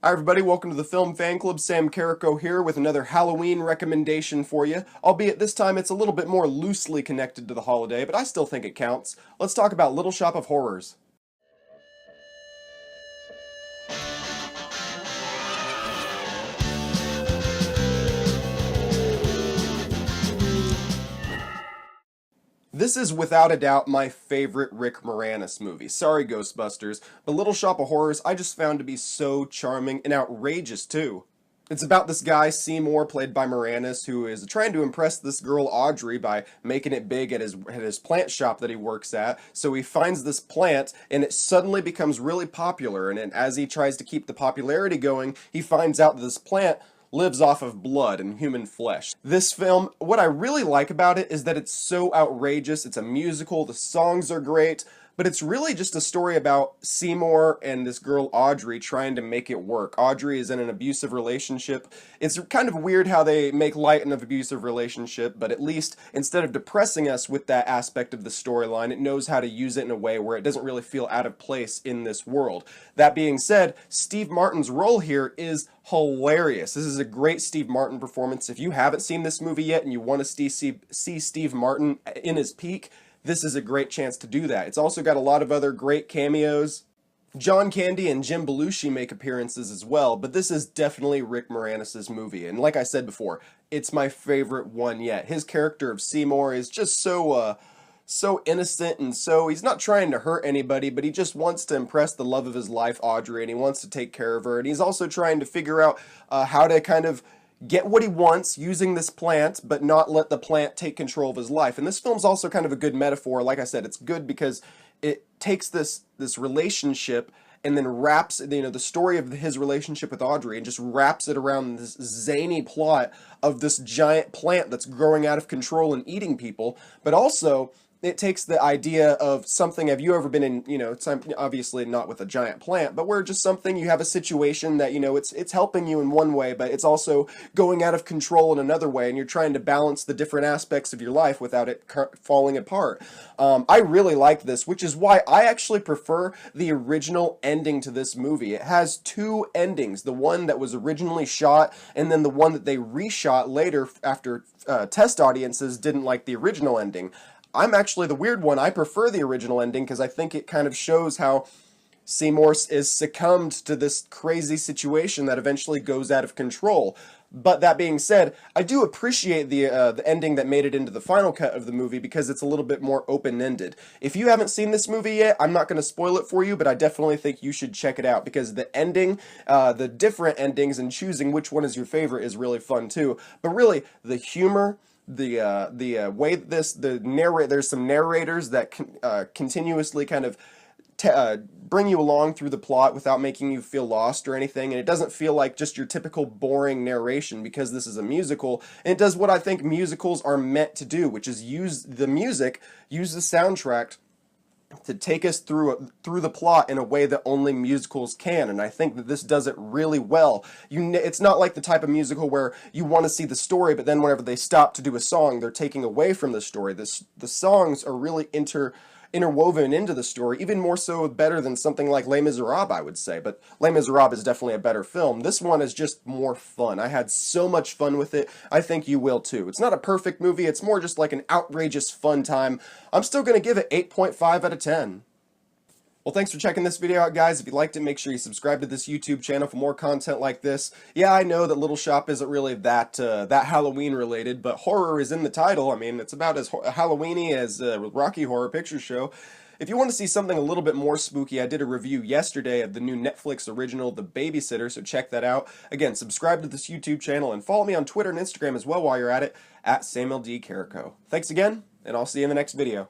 Hi everybody, welcome to the Film Fan Club. Sam Carrico here with another Halloween recommendation for you, albeit this time it's a little bit more loosely connected to the holiday, but I still think it counts. Let's talk about Little Shop of Horrors. This is without a doubt my favorite Rick Moranis movie. Sorry, Ghostbusters, but Little Shop of Horrors I just found to be so charming and outrageous too. It's about this guy, Seymour, played by Moranis, who is trying to impress this girl, Audrey, by making it big at his plant shop that he works at. So he finds this plant, and it suddenly becomes really popular. And as he tries to keep the popularity going, he finds out that this plant lives off of blood and human flesh. This film, what I really like about it is that it's so outrageous. It's a musical, the songs are great, but it's really just a story about Seymour and this girl Audrey trying to make it work. Audrey is in an abusive relationship. It's kind of weird how they make light in an abusive relationship, but at least instead of depressing us with that aspect of the storyline, it knows how to use it in a way where it doesn't really feel out of place in this world. That being said, Steve Martin's role here is hilarious. This is a great Steve Martin performance. If you haven't seen this movie yet and you want to see Steve Martin in his peak, this is a great chance to do that. It's also got a lot of other great cameos. John Candy and Jim Belushi make appearances as well, but this is definitely Rick Moranis' movie. And like I said before, it's my favorite one yet. His character of Seymour is just so innocent and he's not trying to hurt anybody, but he just wants to impress the love of his life, Audrey, and he wants to take care of her. And he's also trying to figure out how to kind of get what he wants using this plant, but not let the plant take control of his life. And this film's also kind of a good metaphor. Like I said, it's good because it takes this relationship and then wraps, the story of his relationship with Audrey and just wraps it around this zany plot of this giant plant that's growing out of control and eating people, but also it takes the idea of something. Have you ever been in, it's obviously not with a giant plant, but where just something, you have a situation that, it's helping you in one way, but it's also going out of control in another way, and you're trying to balance the different aspects of your life without it falling apart. I really like this, which is why I actually prefer the original ending to this movie. It has two endings, the one that was originally shot, and then the one that they reshot later after test audiences didn't like the original ending. I'm actually the weird one. I prefer the original ending because I think it kind of shows how Seymour is succumbed to this crazy situation that eventually goes out of control. But that being said, I do appreciate the ending that made it into the final cut of the movie because it's a little bit more open-ended. If you haven't seen this movie yet, I'm not going to spoil it for you, but I definitely think you should check it out because the ending, the different endings, and choosing which one is your favorite is really fun too. But really, the humor, the way that there's some narrators that continuously kind of bring you along through the plot without making you feel lost or anything, and it doesn't feel like just your typical boring narration because this is a musical, and it does what I think musicals are meant to do, which is use the soundtrack to take us through the plot in a way that only musicals can, and I think that this does it really well. It's not like the type of musical where you want to see the story, but then whenever they stop to do a song, they're taking away from the story. The songs are really interwoven into the story, even more so better than something like Les Miserables, I would say, but Les Miserables is definitely a better film. This one is just more fun. I had so much fun with it. I think you will too. It's not a perfect movie. It's more just like an outrageous fun time. I'm still going to give it 8.5 out of 10. Well, thanks for checking this video out, guys. If you liked it, make sure you subscribe to this YouTube channel for more content like this. Yeah, I know that Little Shop isn't really that Halloween related, but horror is in the title. I mean, it's about as Halloweeny as Rocky Horror Picture Show. If you want to see something a little bit more spooky, I did a review yesterday of the new Netflix original, The Babysitter, so check that out. Again, subscribe to this YouTube channel and follow me on Twitter and Instagram as well while you're at it, at Samuel D. Carrico. Thanks again, and I'll see you in the next video.